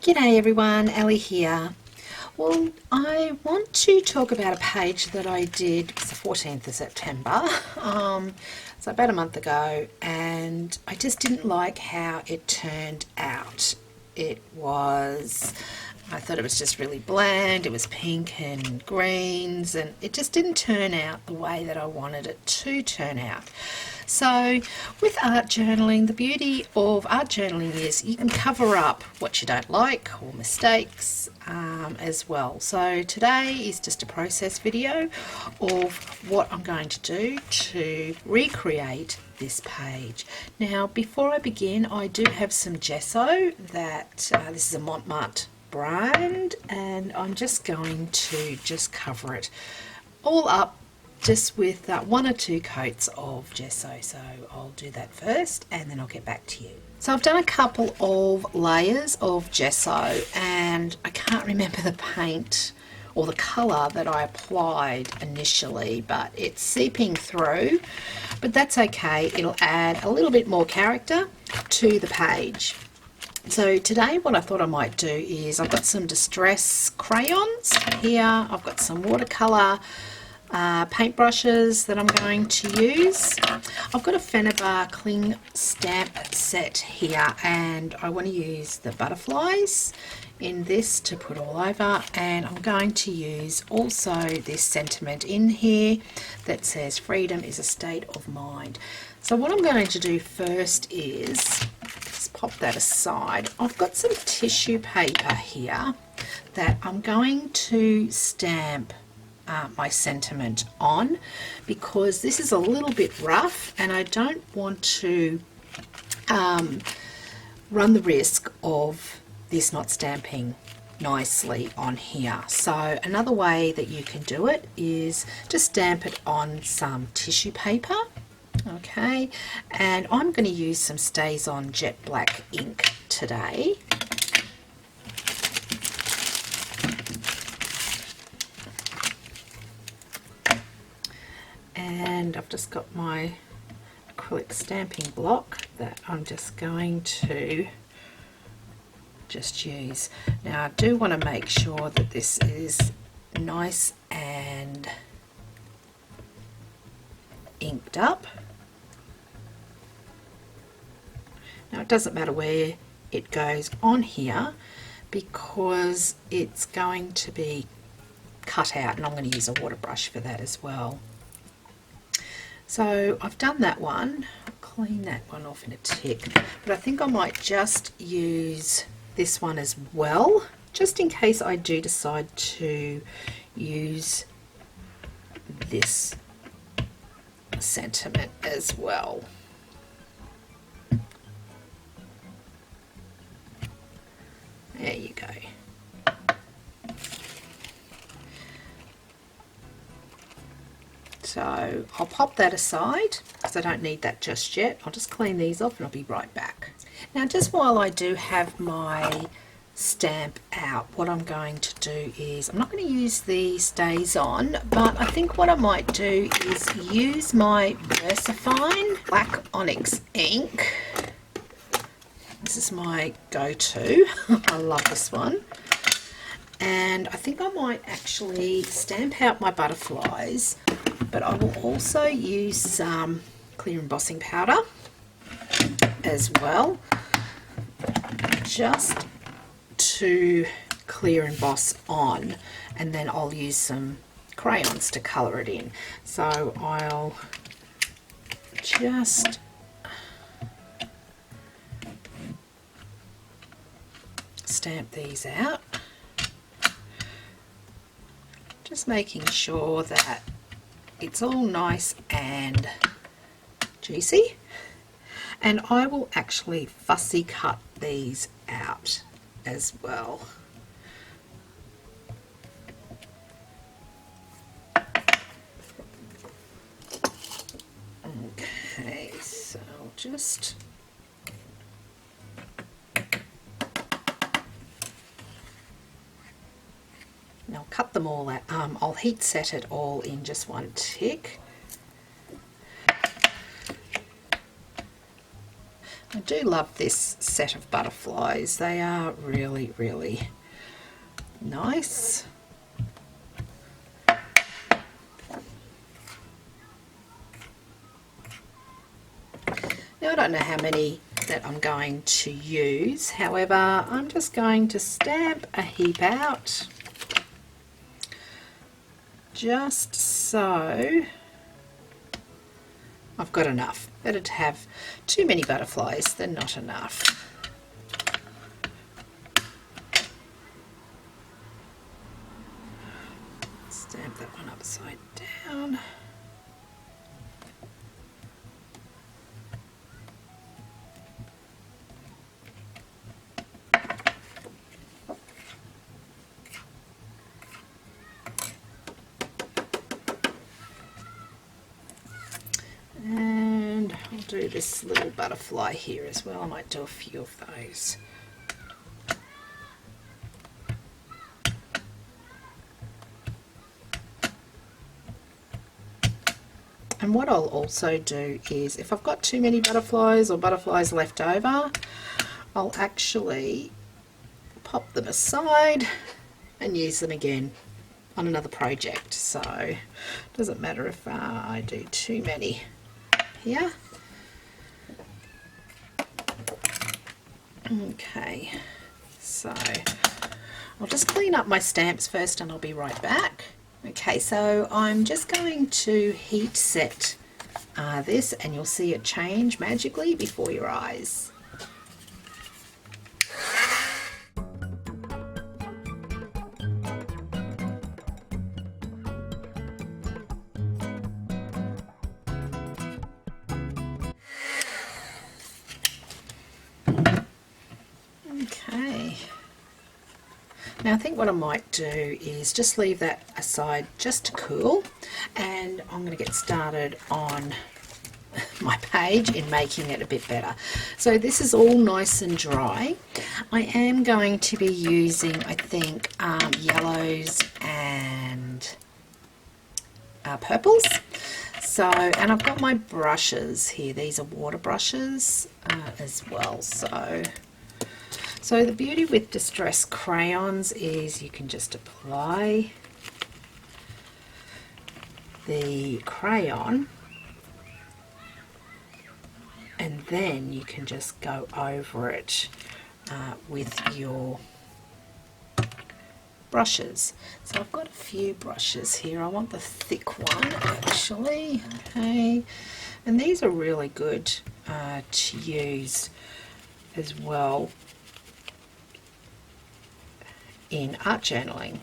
G'day everyone, Ali here. Well, I want to talk about a page that I did, it's the 14th of September, so about a month ago, and I just didn't like how it turned out. I thought it was just really bland, it was pink and greens, and it just didn't turn out the way that I wanted it to turn out. So with art journaling, the beauty of art journaling is you can cover up what you don't like or mistakes as well. So today is just a process video of what I'm going to do to recreate this page. Now before I begin, I do have some gesso that this is a Montmartre brand, and I'm just going to cover it all up just with one or two coats of gesso. So I'll do that first and then I'll get back to you. So I've done a couple of layers of gesso, and I can't remember the paint or the colour that I applied initially, but it's seeping through, but that's okay. It'll add a little bit more character to the page. So today what I thought I might do is I've got some distress crayons here, I've got some watercolour paintbrushes that I'm going to use. I've got a Finnabair cling stamp set here, and I want to use the butterflies in this to put all over, and I'm going to use also this sentiment in here that says freedom is a state of mind. So what I'm going to do first is just pop that aside. I've got some tissue paper here that I'm going to stamp my sentiment on, because this is a little bit rough and I don't want to run the risk of this not stamping nicely on here. So another way that you can do it is just stamp it on some tissue paper. Okay, and I'm going to use some StazOn jet black ink today. And I've just got my acrylic stamping block that I'm just going to use. Now I do want to make sure that this is nice and inked up. Now it doesn't matter where it goes on here because it's going to be cut out, and I'm going to use a water brush for that as well. So I've done that one. I'll clean that one off in a tick, but I think I might just use this one as well, just in case I do decide to use this sentiment as well. There you go. So I'll pop that aside because I don't need that just yet. I'll just clean these off and I'll be right back. Now just while I do have my stamp out, what I'm going to do is I'm not going to use the StazOn, but I think what I might do is use my VersaFine Black Onyx ink. This is my go-to. I love this one. And I think I might actually stamp out my butterflies, but I will also use some clear embossing powder as well, just to clear emboss on, and then I'll use some crayons to colour it in. So I'll just stamp these out, just making sure that it's all nice and juicy, and I will actually fussy cut these out as well. Okay, so I'll just I'll cut them all out. I'll heat set it all in just one tick. I do love this set of butterflies. They are really, really nice. Now I don't know how many that I'm going to use, however I'm just going to stamp a heap out just so I've got enough. Better to have too many butterflies than not enough. Stamp that one upside down. And I'll do this little butterfly here as well. I might do a few of those. And what I'll also do is, if I've got too many butterflies or butterflies left over, I'll actually pop them aside and use them again on another project. So it doesn't matter if I do too many here. Okay, so I'll just clean up my stamps first and I'll be right back. Okay, so I'm just going to heat set this, and you'll see it change magically before your eyes. Okay. Now I think what I might do is just leave that aside just to cool, and I'm going to get started on my page in making it a bit better. So this is all nice and dry. I am going to be using, I think, yellows and purples. So, and I've got my brushes here. These are water brushes as well. So the beauty with distress crayons is you can just apply the crayon and then you can just go over it with your brushes. So I've got a few brushes here. I want the thick one actually. Okay, and these are really good to use as well in art journaling.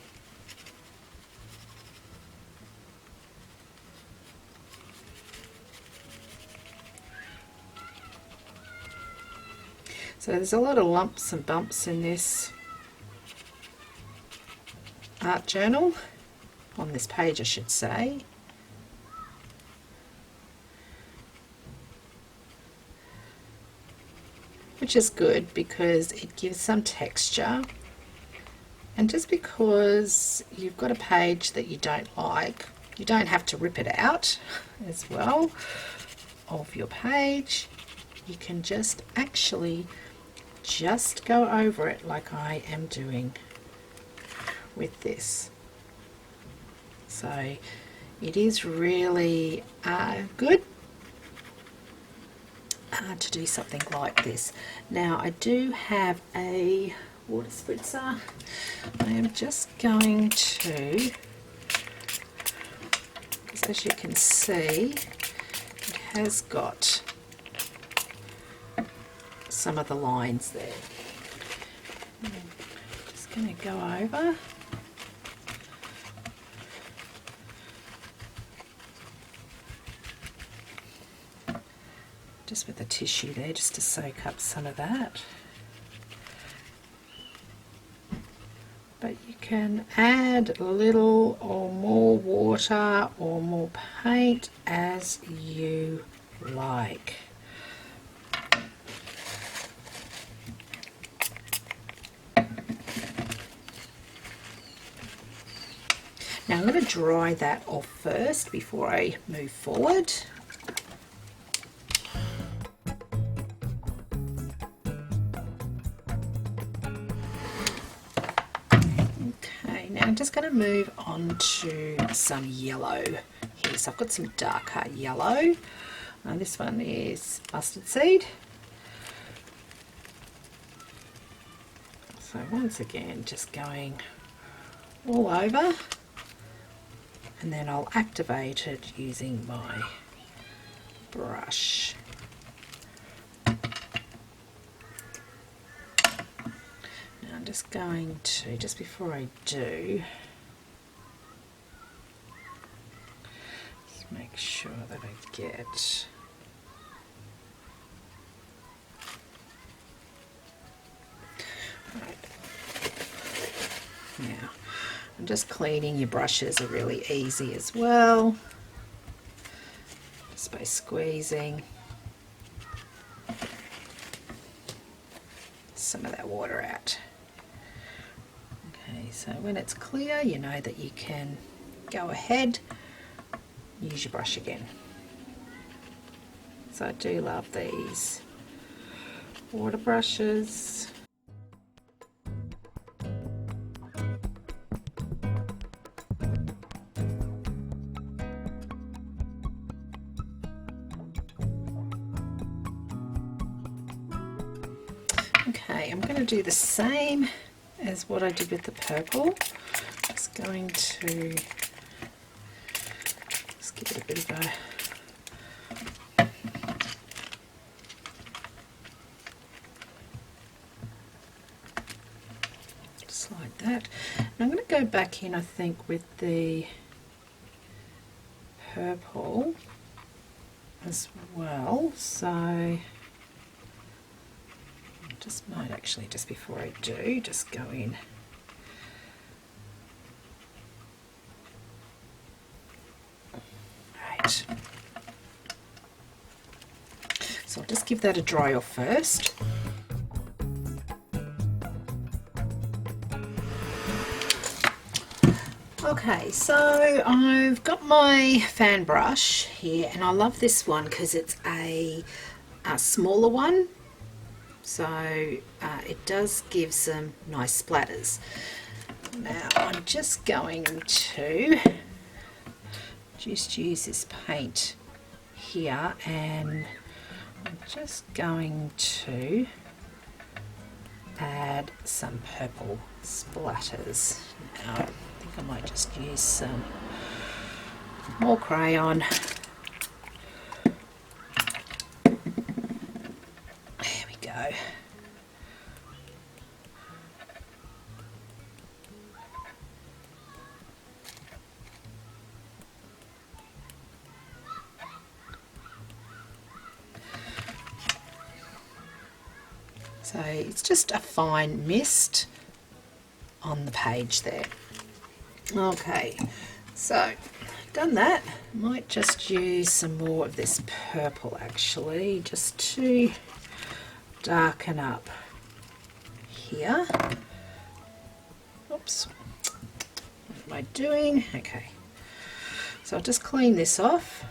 So there's a lot of lumps and bumps in this art journal, on this page I should say. Which is good because it gives some texture. And just because you've got a page that you don't like, you don't have to rip it out as well of your page. You can just actually just go over it like I am doing with this. So it is really good to do something like this. Now I do have a water spritzer. I am just going to, because as you can see it has got some of the lines there. Just going to go over. Just with the tissue there, just to soak up some of that. But you can add a little or more water or more paint as you like. Now I'm going to dry that off first before I move forward. just going to move on to some yellow here. So I've got some darker yellow. This one is mustard seed. So once again, just going all over, and then I'll activate it using my brush. Now I'm just going to, just before I do, just make sure that I get right. Now I'm just cleaning. Your brushes are really easy as well, just by squeezing some of that water out. Okay, so when it's clear, you know that you can go ahead, use your brush again. So I do love these water brushes. Okay, I'm going to do the same as what I did with the purple. Just going to just give it a bit of a just like that. And I'm going to go back in, I think, with the purple as well. So just might actually, just before I do, just go in. Right. So I'll just give that a dry off first. Okay, so I've got my fan brush here, and I love this one because it's a smaller one. So it does give some nice splatters. Now I'm just going to just use this paint here, and I'm just going to add some purple splatters. Now I think I might just use some more crayon. So it's just a fine mist on the page there. Okay, so done that. Might just use some more of this purple actually, just to darken up here. Oops, what am I doing? Okay, so I'll just clean this off.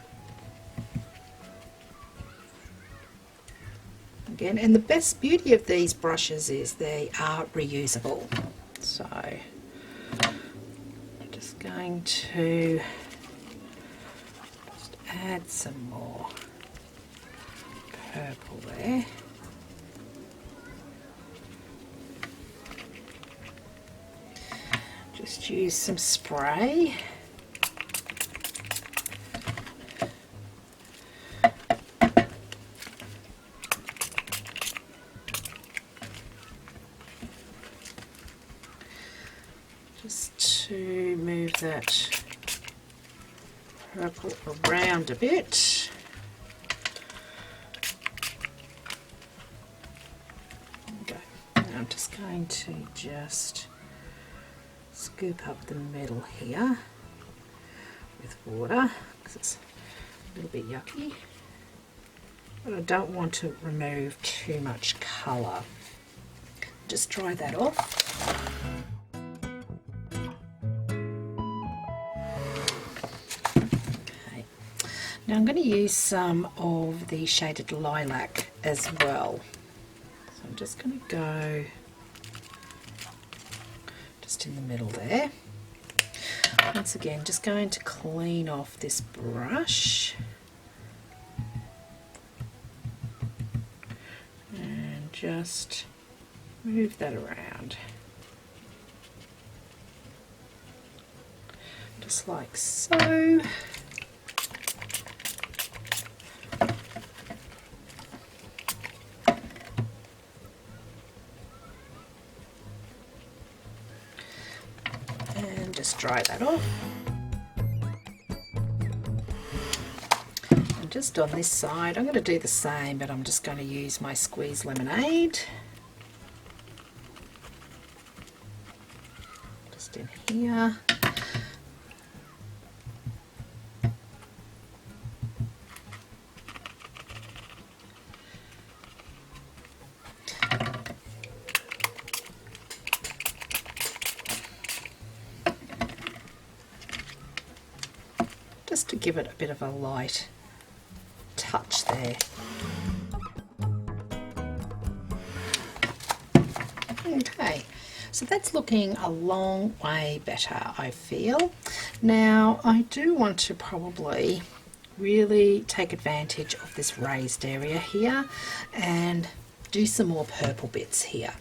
Again, and the best beauty of these brushes is they are reusable. So I'm just going to just add some more purple there. Just use some spray. Just to move that purple around a bit. Okay. Now I'm just going to just scoop up the middle here with water because it's a little bit yucky, but I don't want to remove too much colour. Just dry that off. Now I'm going to use some of the shaded lilac as well. So I'm just going to go just in the middle there. Once again, just going to clean off this brush and just move that around. Just like so. And just dry that off. And just on this side, I'm going to do the same, but I'm just going to use my squeezed lemonade. Just in here. Just to give it a bit of a light touch there. Okay, so that's looking a long way better, I feel. Now I do want to probably really take advantage of this raised area here and do some more purple bits here.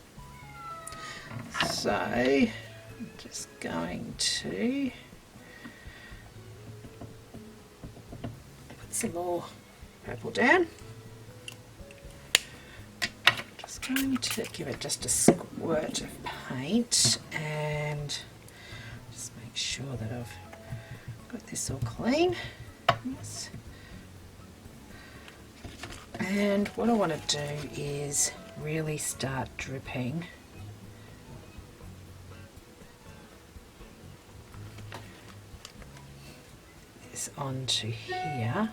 So I'm just going to some more purple down. Just going to give it just a squirt of paint and just make sure that I've got this all clean. Yes. And what I want to do is really start dripping this onto here.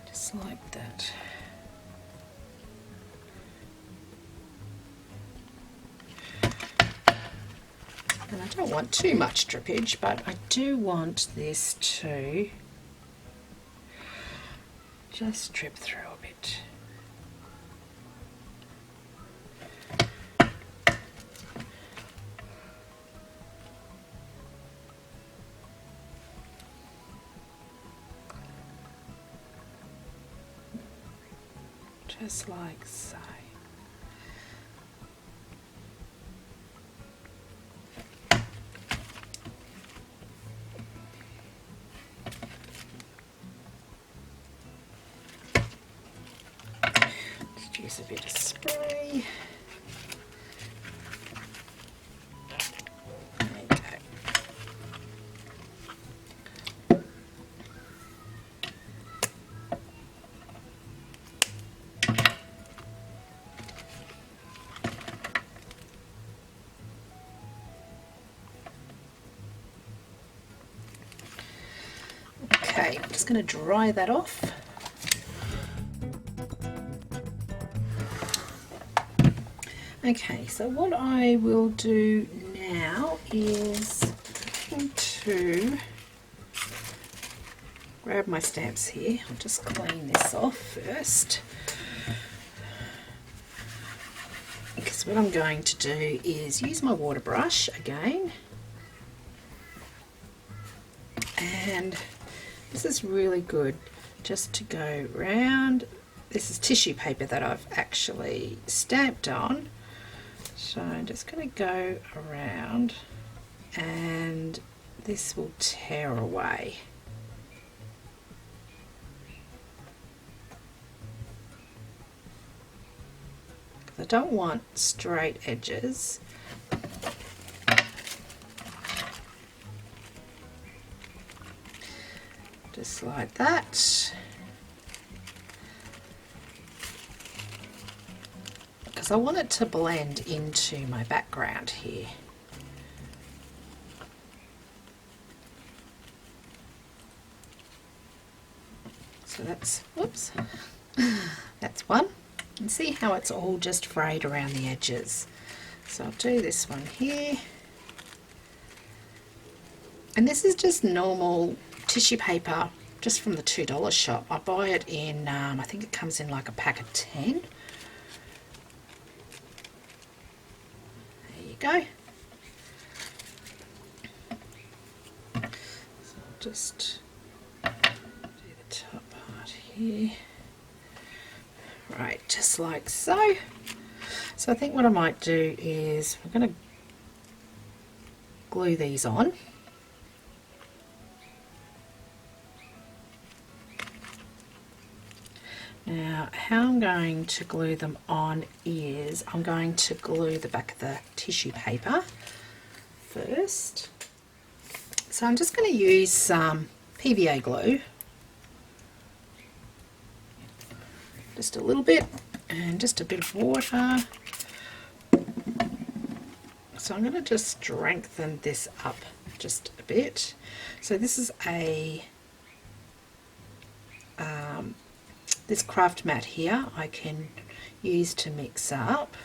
Just like that. And I don't want too much drippage, but I do want this to just drip through a bit. Just like so. Just use a bit of spray. There you go. Okay, I'm just going to dry that off. Okay, so what I will do now is to grab my stamps here. I'll just clean this off first, because what I'm going to do is use my water brush again, and this is really good just to go round. This is tissue paper that I've actually stamped on, so I'm just going to go around and this will tear away. I don't want straight edges. Just like that. Because I want it to blend into my background here. So that's, whoops, that's one. And see how it's all just frayed around the edges. So I'll do this one here. And this is just normal tissue paper just from the $2 shop. I buy it in, I think it comes in like a pack of 10. There you go. So I'll just do the top part here. Right, just like so. So I think what I might do is we're going to glue these on. Now, how I'm going to glue them on is I'm going to glue the back of the tissue paper first. So I'm just going to use some PVA glue, just a little bit, and just a bit of water. So I'm going to just strengthen this up just a bit. So this is a this craft mat here I can use to mix up.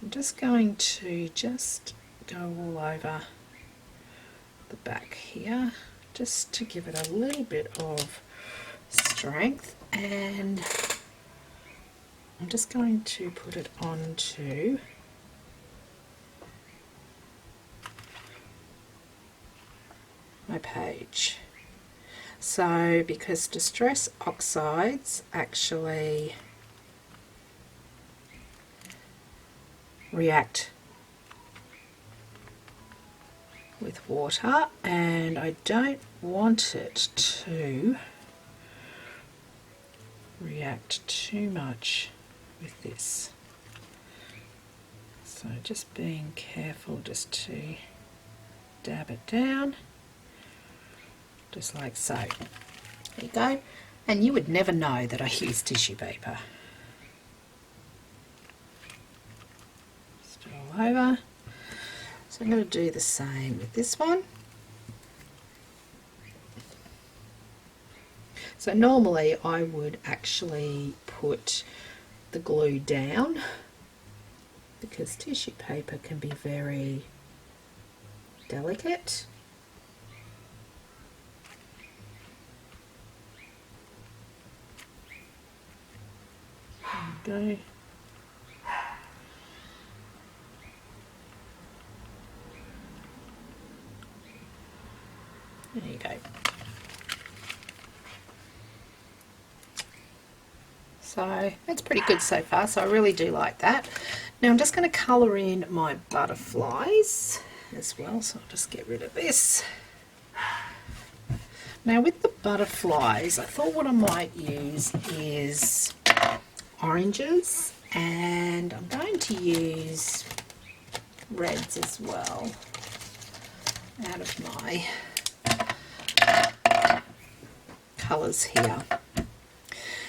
I'm just going to just go all over the back here just to give it a little bit of strength, and I'm just going to put it onto my page. So because distress oxides actually react with water, and I don't want it to react too much with this. So just being careful just to dab it down. Just like so. There you go. And you would never know that I use tissue paper. Just all over. So I'm going to do the same with this one. So normally I would actually put the glue down because tissue paper can be very delicate. Go. There you go. So that's pretty good so far, so I really do like that. Now I'm just going to colour in my butterflies as well, so I'll just get rid of this. Now with the butterflies, I thought what I might use is oranges, and I'm going to use reds as well out of my colours here.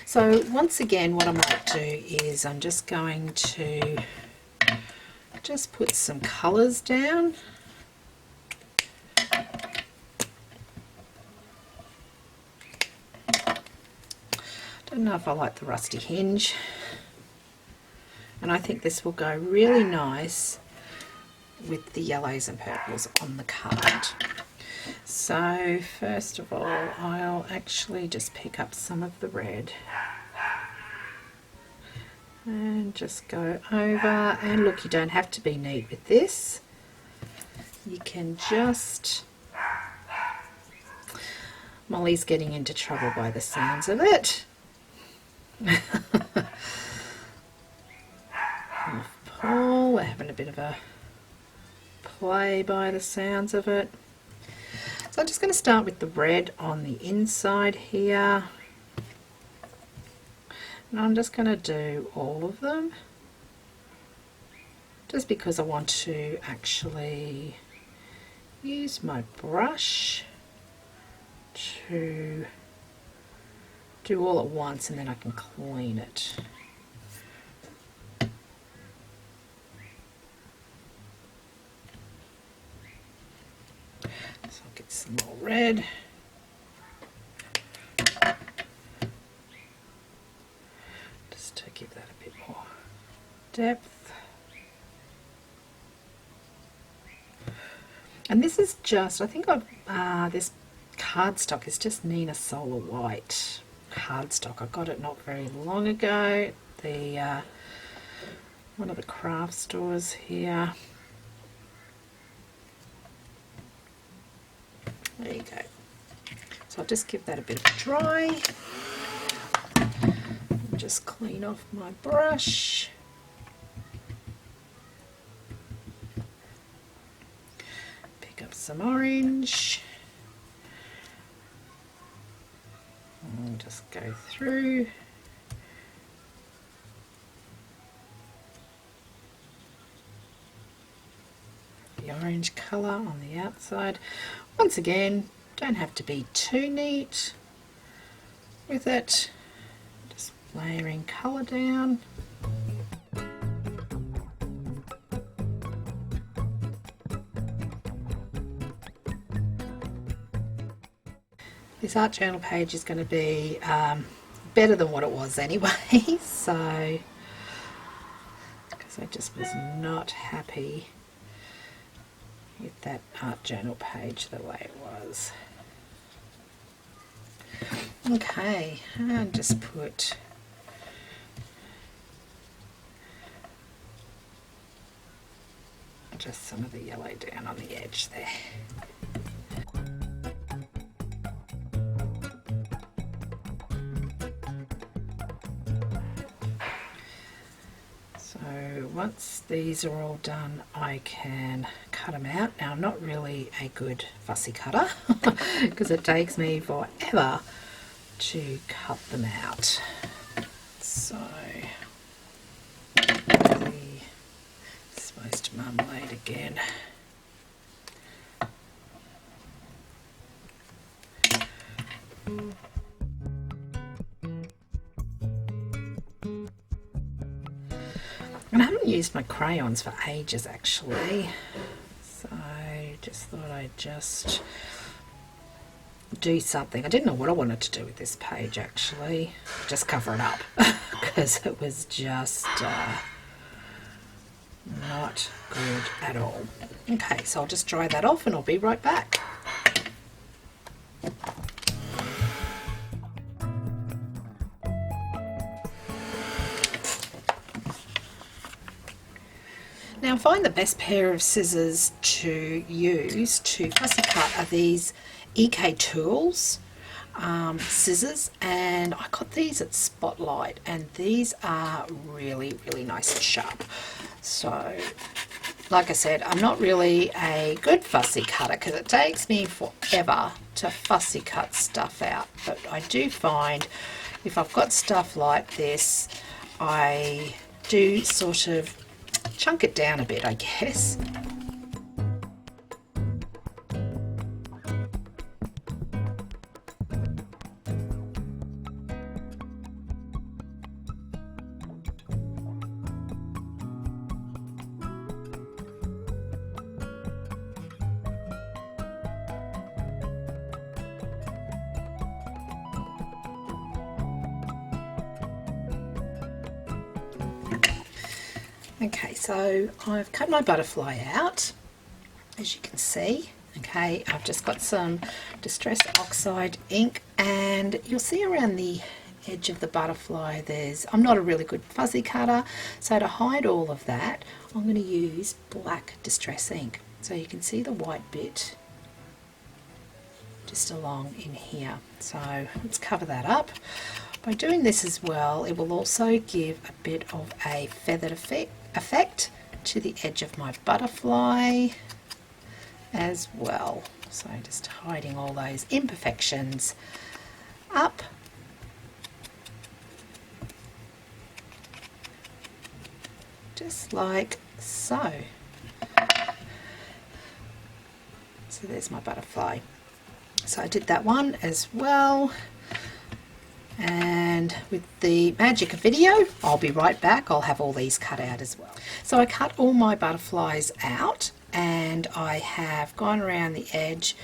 So once again what I might do is I'm just going to just put some colours down. Don't know if I like the rusty hinge, and I think this will go really nice with the yellows and purples on the card. So first of all I'll actually just pick up some of the red and just go over, and look, you don't have to be neat with this, you can just, Molly's getting into trouble by the sounds of it. Paul, we're having a bit of a play by the sounds of it. So I'm just going to start with the red on the inside here, and I'm just going to do all of them just because I want to actually use my brush to do all at once, and then I can clean it. So I'll get some more red. Just to give that a bit more depth. And this is just, I think I've, this cardstock is just Nina Solar White cardstock. I got it not very long ago. The one of the craft stores here. There you go. So I'll just give that a bit of a dry. Just clean off my brush. Pick up some orange. And just go through. The orange colour on the outside. Once again, don't have to be too neat with it. Just layering colour down. This art journal page is going to be better than what it was anyway, so because I just was not happy with that art journal page the way it was. Okay, and just put just some of the yellow down on the edge there. Once these are all done, I can cut them out. Now, I'm not really a good fussy cutter because it takes me forever to cut them out. So, the spiced marmalade again. And I haven't used my crayons for ages actually, so just thought I'd just do something. I didn't know what I wanted to do with this page actually, just cover it up because it was just not good at all. Okay, so I'll just dry that off and I'll be right back. Now I find the best pair of scissors to use to fussy cut are these EK Tools scissors, and I got these at Spotlight, and these are really nice and sharp. So like I said, I'm not really a good fussy cutter because it takes me forever to fussy cut stuff out, but I do find if I've got stuff like this, I do sort of chunk it down a bit, I guess. Okay, so I've cut my butterfly out, as you can see. Okay, I've just got some Distress Oxide ink, and you'll see around the edge of the butterfly I'm not a really good fuzzy cutter, so to hide all of that I'm going to use black Distress ink. So you can see the white bit just along in here. So let's cover that up. By doing this as well, it will also give a bit of a feathered effect to the edge of my butterfly as well. So just hiding all those imperfections up. Just like so. So there's my butterfly. So I did that one as well. And with the magic of video, I'll be right back. I'll have all these cut out as well. So I cut all my butterflies out, and I have gone around the edge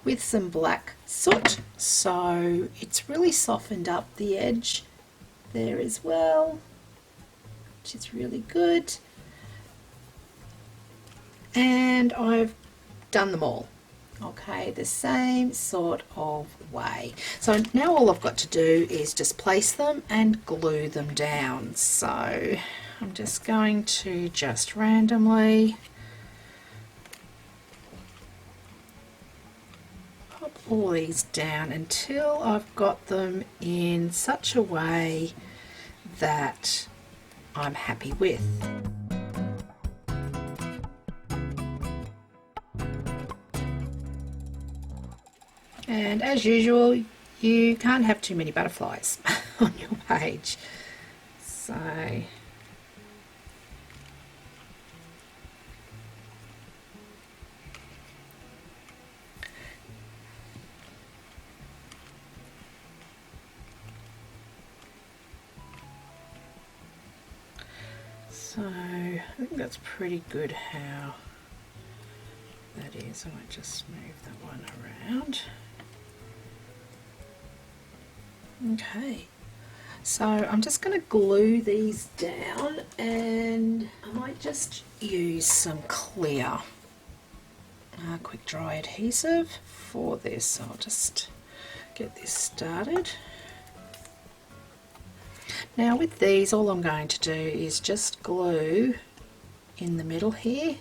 with some black soot, so it's really softened up the edge there as well, which is really good. And I've done them all. Okay, the same sort of way. So now all I've got to do is just place them and glue them down. So I'm just going to just randomly pop all these down until I've got them in such a way that I'm happy with. And as usual, you can't have too many butterflies on your page. So I think that's pretty good how that is. I might just move that one around. Okay, so I'm just going to glue these down, and I might just use some clear quick dry adhesive for this. So I'll just get this started. Now with these, all I'm going to do is just glue in the middle here.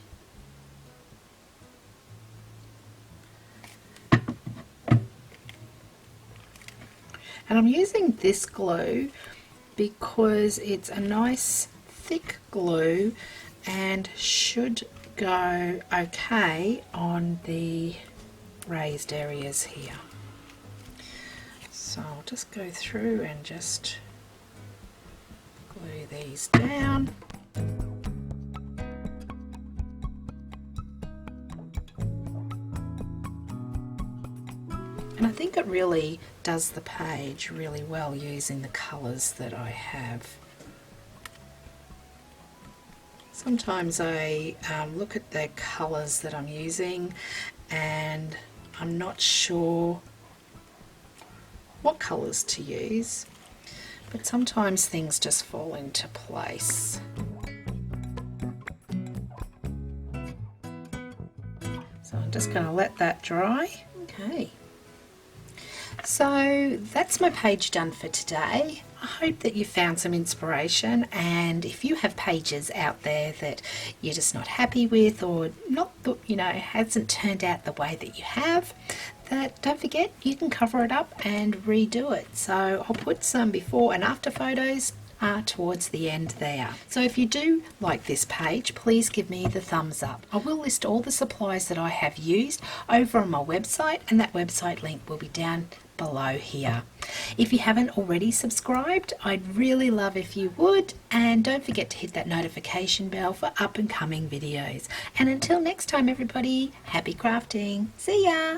And I'm using this glue because it's a nice thick glue and should go okay on the raised areas here. So I'll just go through and just glue these down. And I think it really does the page really well using the colours that I have. Sometimes I look at the colours that I'm using and I'm not sure what colours to use, but sometimes things just fall into place. So I'm just going to let that dry. Okay. So that's my page done for today. I hope that you found some inspiration, and if you have pages out there that you're just not happy with, or not, hasn't turned out the way that you have, that don't forget you can cover it up and redo it. So I'll put some before and after photos towards the end there. So if you do like this page, please give me the thumbs up. I will list all the supplies that I have used over on my website, and that website link will be down below here. If you haven't already subscribed, I'd really love if you would, and don't forget to hit that notification bell for up and coming videos. And until next time everybody, happy crafting. See ya!